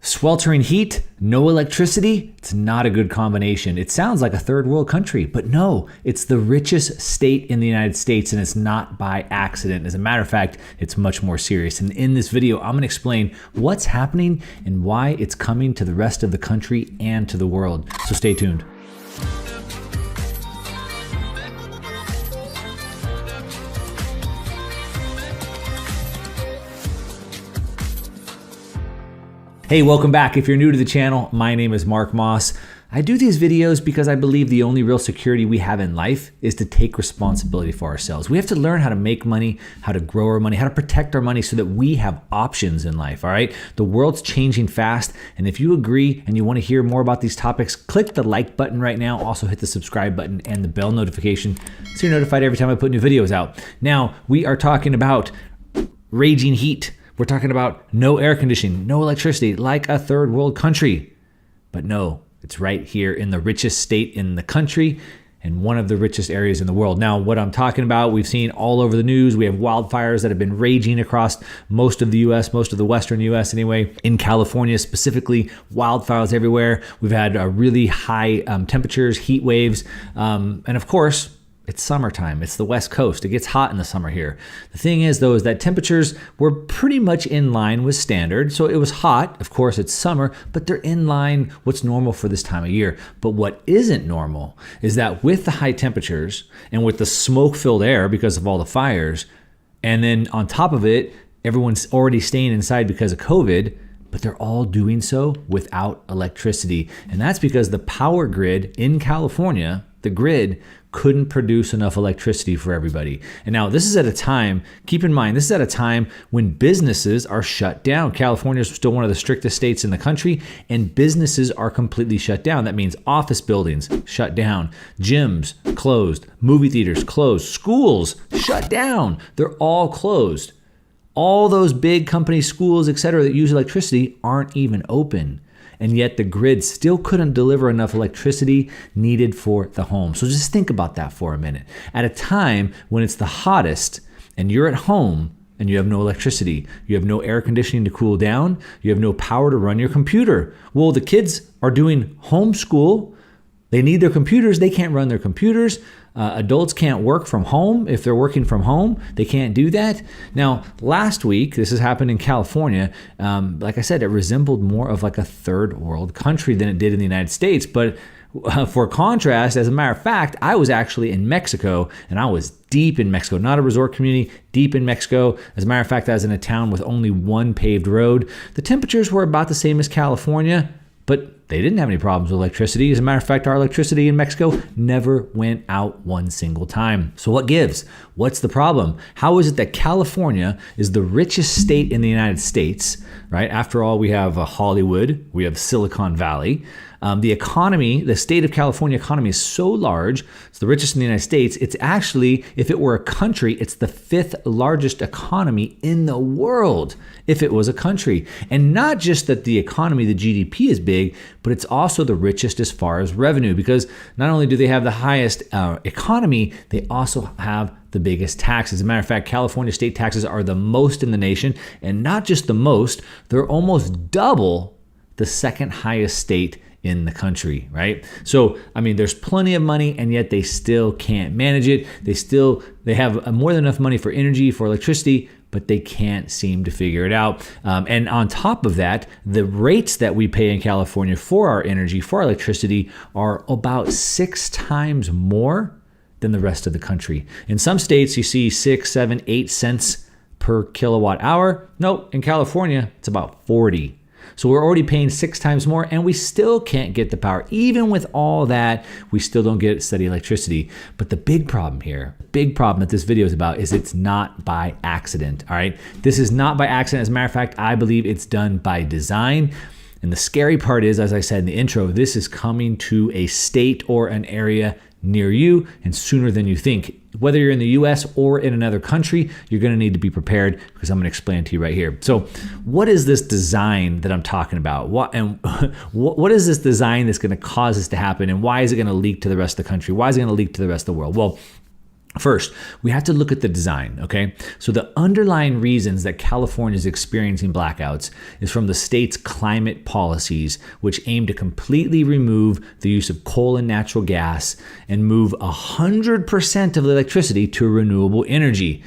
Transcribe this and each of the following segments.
Sweltering heat, no electricity, it's not a good combination. It sounds like a third world country, but no, it's the richest state in the United States, and it's not by accident. As a matter of fact, it's much more serious. And in this video, I'm gonna explain what's happening and why it's coming to the rest of the country and to the world. So stay tuned. Hey, welcome back. If you're new to the channel, my name is Mark Moss. I do these videos because I believe the only real security we have in life is to take responsibility for ourselves. We have to learn how to make money, how to grow our money, how to protect our money so that we have options in life, all right? The world's changing fast, and if you agree and you want to hear more about these topics, click the like button right now. Also hit the subscribe button and the bell notification so you're notified every time I put new videos out. Now, we are talking about raging heat. We're talking about no air conditioning, no electricity, like a third world country. But no, it's right here in the richest state in the country and one of the richest areas in the world. Now, what I'm talking about, we've seen all over the news. We have wildfires that have been raging across most of the US, most of the Western US anyway. In California specifically, wildfires everywhere. We've had really high temperatures, heat waves, and of course, it's summertime. It's the West Coast. It gets hot in the summer here. The thing is, though, is that temperatures were pretty much in line with standard. So it was hot. Of course, it's summer, but they're in line what's normal for this time of year. But what isn't normal is that with the high temperatures and with the smoke-filled air because of all the fires, and then on top of it, everyone's already staying inside because of COVID, but they're all doing so without electricity. And that's because the power grid in California, the grid, couldn't produce enough electricity for everybody. And now this is at a time, keep in mind, this is at a time when businesses are shut down. California is still one of the strictest states in the country, and businesses are completely shut down. That means office buildings shut down, gyms closed, movie theaters closed, schools shut down. They're all closed. All those big companies, schools, etc., that use electricity aren't even open. And yet the grid still couldn't deliver enough electricity needed for the home. So just think about that for a minute. At a time when it's the hottest and you're at home and you have no electricity, you have no air conditioning to cool down, you have no power to run your computer. Well, the kids are doing homeschool. They need their computers. They can't run their computers. Adults can't work from home. If they're working from home, they can't do that. Now, last week, this has happened in California. Like I said, it resembled more of like a third world country than it did in the United States. But for contrast, as a matter of fact, I was actually in Mexico, and I was deep in Mexico, not a resort community, deep in Mexico. As a matter of fact, I was in a town with only one paved road. The temperatures were about the same as California, but they didn't have any problems with electricity. As a matter of fact, our electricity in Mexico never went out one single time. So what gives? What's the problem? How is it that California is the richest state in the United States, right? After all, we have Hollywood, we have Silicon Valley. The economy, the state of California economy is so large, it's the richest in the United States. It's actually, if it were a country, it's the 5th largest economy in the world if it was a country. And not just that the economy, the GDP is big, but it's also the richest as far as revenue, because not only do they have the highest economy, they also have the biggest taxes. As a matter of fact, California state taxes are the most in the nation, and not just the most, they're almost double the second highest state in the country, right? So, I mean, there's plenty of money, and yet they still can't manage it. They have more than enough money for energy, for electricity, but they can't seem to figure it out. And on top of that, the rates that we pay in California for our energy, for our electricity, are about 6 times more than the rest of the country. In some states, you see 6, 7, 8 cents per kilowatt hour. Nope, in California, it's about 40. So we're already paying 6 times more, and we still can't get the power. Even with all that, we still don't get steady electricity. But the big problem here, big problem that this video is about, is it's not by accident, all right? This is not by accident. As a matter of fact, I believe it's done by design. And the scary part is, as I said in the intro, this is coming to a state or an area near you, and sooner than you think. Whether you're in the US or in another country, you're going to need to be prepared, because I'm going to explain to you right here. So what is this design that I'm talking about? What is this design that's going to cause this to happen, and why is it going to leak to the rest of the country? Why is it going to leak to the rest of the world? Well, First, we have to look at the design, okay? So the underlying reasons that California is experiencing blackouts is from the state's climate policies, which aim to completely remove the use of coal and natural gas and move 100% of the electricity to renewable energy.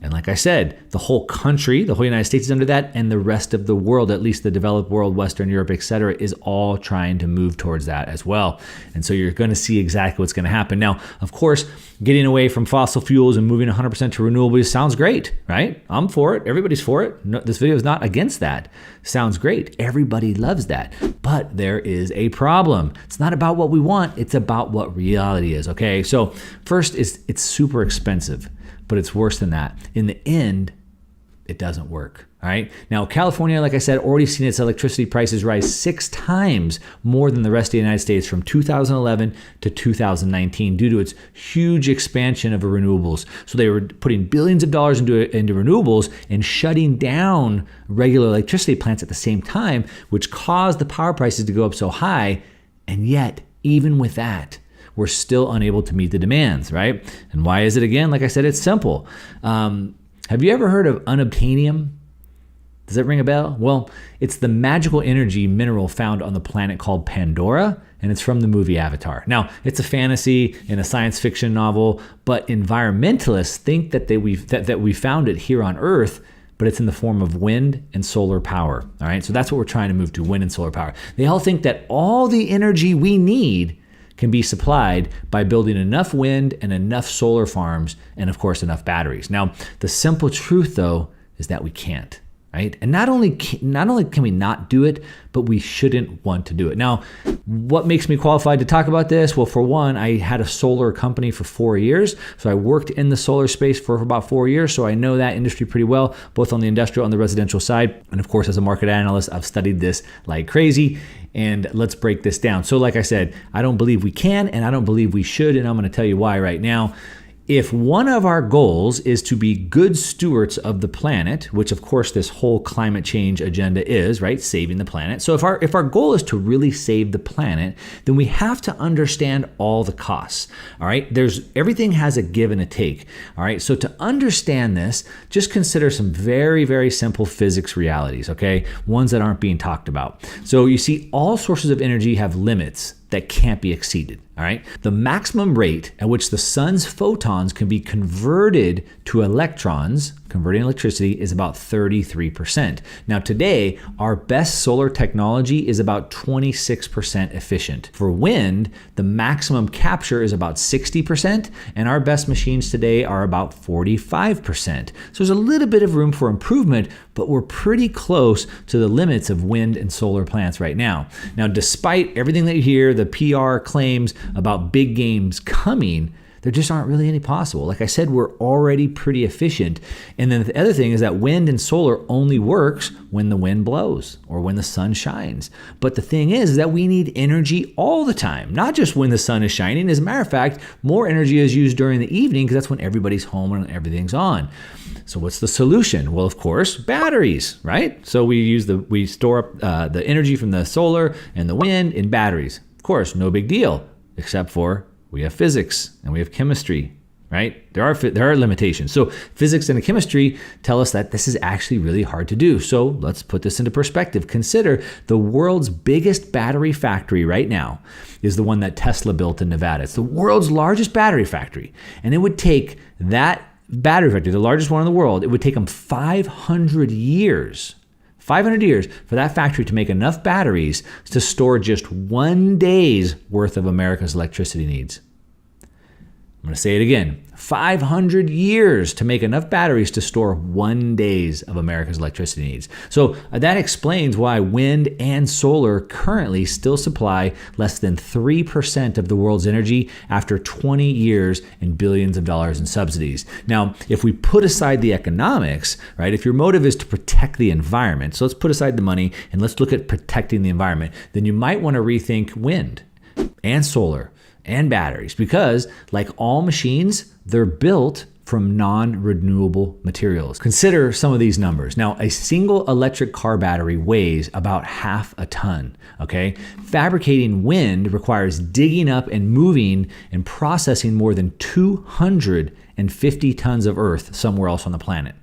And like I said, the whole country, the whole United States is under that, and the rest of the world, at least the developed world, Western Europe, etc., is all trying to move towards that as well. And so you're going to see exactly what's going to happen. Now, of course, getting away from fossil fuels and moving 100% to renewables sounds great, right? I'm for it. Everybody's for it. No, this video is not against that. Sounds great. Everybody loves that. But there is a problem. It's not about what we want. It's about what reality is, okay? So first, it's super expensive. But it's worse than that. In the end, it doesn't work. All right. Now, California, like I said, already seen its electricity prices rise 6 times more than the rest of the United States from 2011 to 2019 due to its huge expansion of renewables. So they were putting billions of dollars into renewables and shutting down regular electricity plants at the same time, which caused the power prices to go up so high. And yet, even with that, we're still unable to meet the demands, right? And why is it again? Like I said, it's simple. Have you ever heard of unobtainium? Does that ring a bell? Well, it's the magical energy mineral found on the planet called Pandora, and it's from the movie Avatar. Now, it's a fantasy and a science fiction novel, but environmentalists think that we found it here on Earth, but it's in the form of wind and solar power. All right, so that's what we're trying to move to, wind and solar power. They all think that all the energy we need can be supplied by building enough wind and enough solar farms and, of course, enough batteries. Now, the simple truth, though, is that we can't, right? And not only can we not do it, but we shouldn't want to do it. Now, what makes me qualified to talk about this? Well, for one, I had a solar company for 4 years. So I worked in the solar space for about 4 years. So I know that industry pretty well, both on the industrial and the residential side. And of course, as a market analyst, I've studied this like crazy. And let's break this down. So like I said, I don't believe we can, and I don't believe we should. And I'm going to tell you why right now. If one of our goals is to be good stewards of the planet, which of course this whole climate change agenda is, right? Saving the planet. So if our goal is to really save the planet, then we have to understand all the costs. All right. Everything has a give and a take. All right. So to understand this, just consider some very, very simple physics realities, okay? Ones that aren't being talked about. So you see, all sources of energy have limits that can't be exceeded. All right. The maximum rate at which the sun's photons can be converted to electrons, converting electricity, is about 33%. Now, today, our best solar technology is about 26% efficient. For wind, the maximum capture is about 60%, and our best machines today are about 45%. So there's a little bit of room for improvement, but we're pretty close to the limits of wind and solar plants right now. Now, despite everything that you hear, the PR claims about big games coming, there just aren't really any possible. Like I said, we're already pretty efficient. And then the other thing is that wind and solar only works when the wind blows or when the sun shines. But the thing is that we need energy all the time, not just when the sun is shining. As a matter of fact, more energy is used during the evening because that's when everybody's home and everything's on. So what's the solution? Well, of course, batteries, right? So we store up the energy from the solar and the wind in batteries. Of course, no big deal, except for we have physics and we have chemistry, right? There are limitations. So physics and chemistry tell us that this is actually really hard to do. So let's put this into perspective. Consider the world's biggest battery factory right now is the one that Tesla built in Nevada. It's the world's largest battery factory. And it would take that battery factory, the largest one in the world, it would take them 500 years for that factory to make enough batteries to store just 1 day's worth of America's electricity needs. I'm going to say it again. 500 years to make enough batteries to store 1 days of America's electricity needs. So that explains why wind and solar currently still supply less than 3% of the world's energy after 20 years and billions of dollars in subsidies. Now, if we put aside the economics, right, if your motive is to protect the environment, so let's put aside the money and let's look at protecting the environment, then you might want to rethink wind and solar and batteries, because like all machines, they're built from non-renewable materials. Consider some of these numbers. Now, a single electric car battery weighs about half a ton, okay? Fabricating wind requires digging up and moving and processing more than 200 250 tons of earth somewhere else on the planet.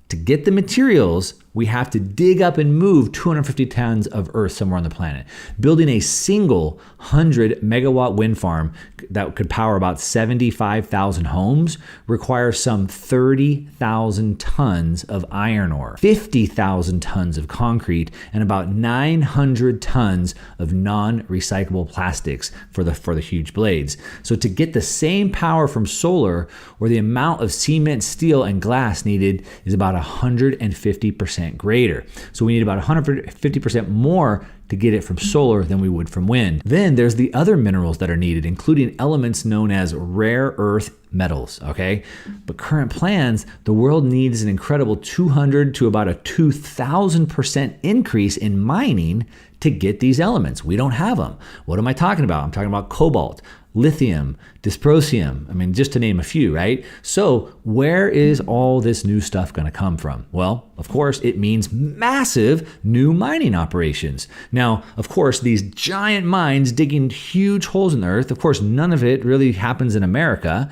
To get the materials, we have to dig up and move 250 tons of earth somewhere on the planet. Building a single 100 megawatt wind farm that could power about 75,000 homes requires some 30,000 tons of iron ore, 50,000 tons of concrete, and about 900 tons of non-recyclable plastics for the huge blades. So to get the same power from solar, or the amount of cement, steel, and glass needed is about 150% greater. So we need about 150% more to get it from solar than we would from wind. Then there's the other minerals that are needed, including elements known as rare earth metals, okay? But current plans, the world needs an incredible 200 to about a 2,000% increase in mining to get these elements. We don't have them. What am I talking about? I'm talking about cobalt, lithium, dysprosium, I mean, just to name a few, right? So where is all this new stuff going to come from? Well, of course, it means massive new mining operations. Now, of course, these giant mines digging huge holes in the earth, of course, none of it really happens in America,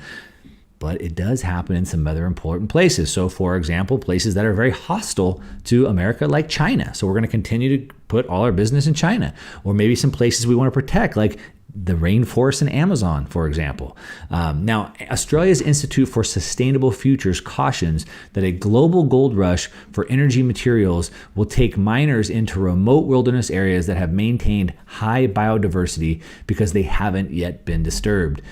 but it does happen in some other important places. So for example, places that are very hostile to America, like China. So we're going to continue to put all our business in China, or maybe some places we want to protect, like the rainforest in Amazon, for example. Now, Australia's Institute for Sustainable Futures cautions that a global gold rush for energy materials will take miners into remote wilderness areas that have maintained high biodiversity because they haven't yet been disturbed.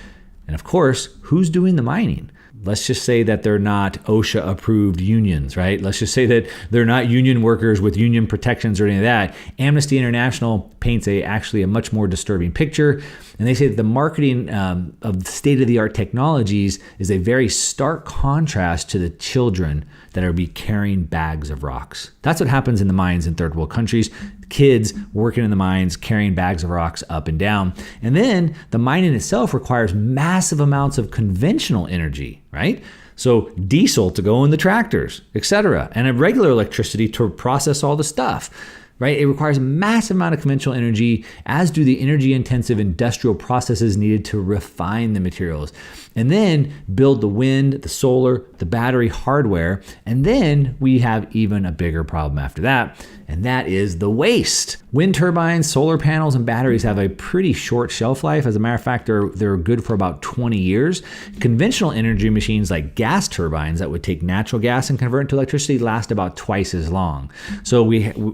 And of course, who's doing the mining? Let's just say that they're not OSHA approved unions, right? Let's just say that they're not union workers with union protections or any of that. Amnesty International paints actually a much more disturbing picture. And they say that the marketing of state-of-the-art technologies is a very stark contrast to the children that are carrying bags of rocks. That's what happens in the mines in third world countries. Kids working in the mines carrying bags of rocks up and down. And then the mining itself requires massive amounts of conventional energy, right? So diesel to go in the tractors, etc., and a regular electricity to process all the stuff, right? It requires a massive amount of conventional energy, as do the energy-intensive industrial processes needed to refine the materials. And then build the wind, the solar, the battery hardware. And then we have even a bigger problem after that, and that is the waste. Wind turbines, solar panels, and batteries have a pretty short shelf life. As a matter of fact, they're good for about 20 years. Conventional energy machines like gas turbines that would take natural gas and convert it to electricity last about twice as long. So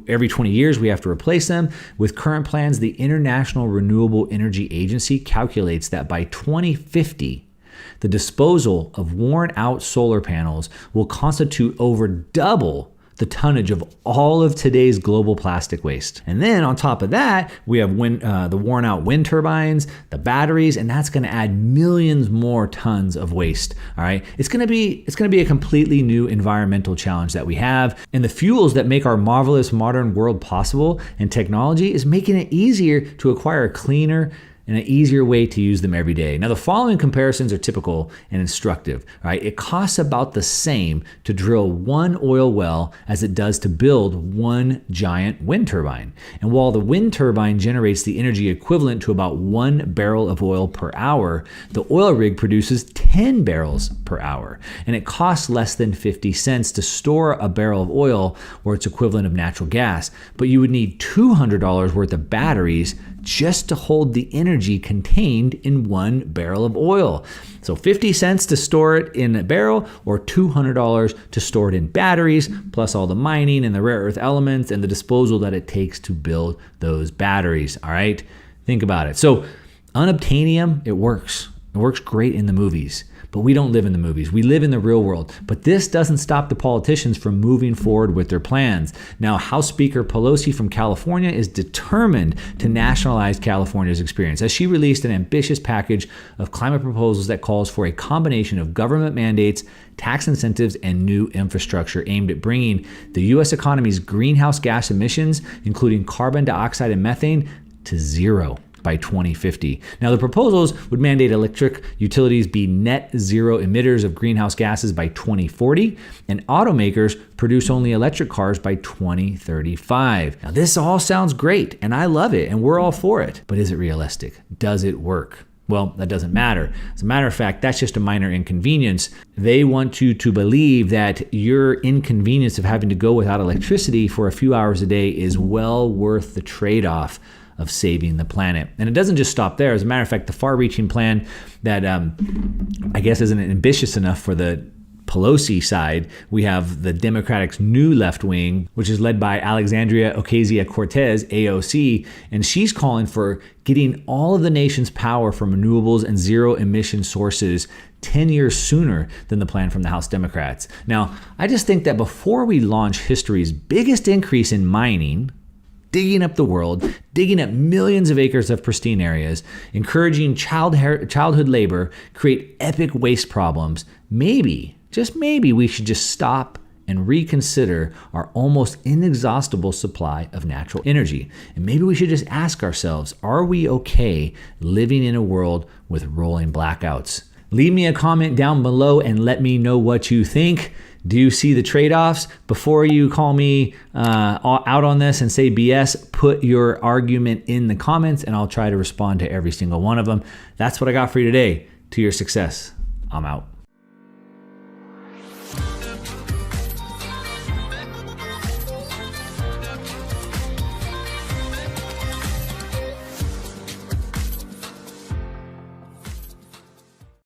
every 20 years we have to replace them. With current plans, the International Renewable Energy Agency calculates that by 2050, the disposal of worn out solar panels will constitute over double the tonnage of all of today's global plastic waste. And then on top of that, we have the worn out wind turbines, the batteries, and that's gonna add millions more tons of waste, all right? It's gonna be a completely new environmental challenge that we have. And the fuels that make our marvelous modern world possible and technology is making it easier to acquire a cleaner and an easier way to use them every day. Now, the following comparisons are typical and instructive, right? It costs about the same to drill one oil well as it does to build one giant wind turbine. And while the wind turbine generates the energy equivalent to about 1 barrel of oil per hour, the oil rig produces 10 barrels per hour. And it costs less than 50 cents to store a barrel of oil, or its equivalent of natural gas. But you would need $200 worth of batteries just to hold the energy contained in 1 barrel of oil. So 50 cents to store it in a barrel, or $200 to store it in batteries, plus all the mining and the rare earth elements and the disposal that it takes to build those batteries, all right? Think about it. So unobtainium, it works. It works great in the movies. But we don't live in the movies. We live in the real world. But this doesn't stop the politicians from moving forward with their plans. Now, House Speaker Pelosi from California is determined to nationalize California's experience, as she released an ambitious package of climate proposals that calls for a combination of government mandates, tax incentives, and new infrastructure aimed at bringing the U.S. economy's greenhouse gas emissions, including carbon dioxide and methane, to zero by 2050. Now, the proposals would mandate electric utilities be net zero emitters of greenhouse gases by 2040, and automakers produce only electric cars by 2035. Now, this all sounds great, and I love it, and we're all for it. But is it realistic? Does it work? Well, that doesn't matter. As a matter of fact, that's just a minor inconvenience. They want you to believe that your inconvenience of having to go without electricity for a few hours a day is well worth the trade-off of saving the planet. And it doesn't just stop there. As a matter of fact, the far-reaching plan that I guess isn't ambitious enough for the Pelosi side, we have the Democrats' new left wing, which is led by Alexandria Ocasio-Cortez, AOC, and she's calling for getting all of the nation's power from renewables and zero emission sources 10 years sooner than the plan from the House Democrats. Now, I just think that before we launch history's biggest increase in mining, digging up the world, digging up millions of acres of pristine areas, encouraging childhood labor, create epic waste problems, maybe, just maybe, we should just stop and reconsider our almost inexhaustible supply of natural energy. And maybe we should just ask ourselves, are we okay living in a world with rolling blackouts? Leave me a comment down below and let me know what you think. Do you see the trade-offs? Before you call me out on this and say BS, put your argument in the comments and I'll try to respond to every single one of them. That's what I got for you today. To your success, I'm out.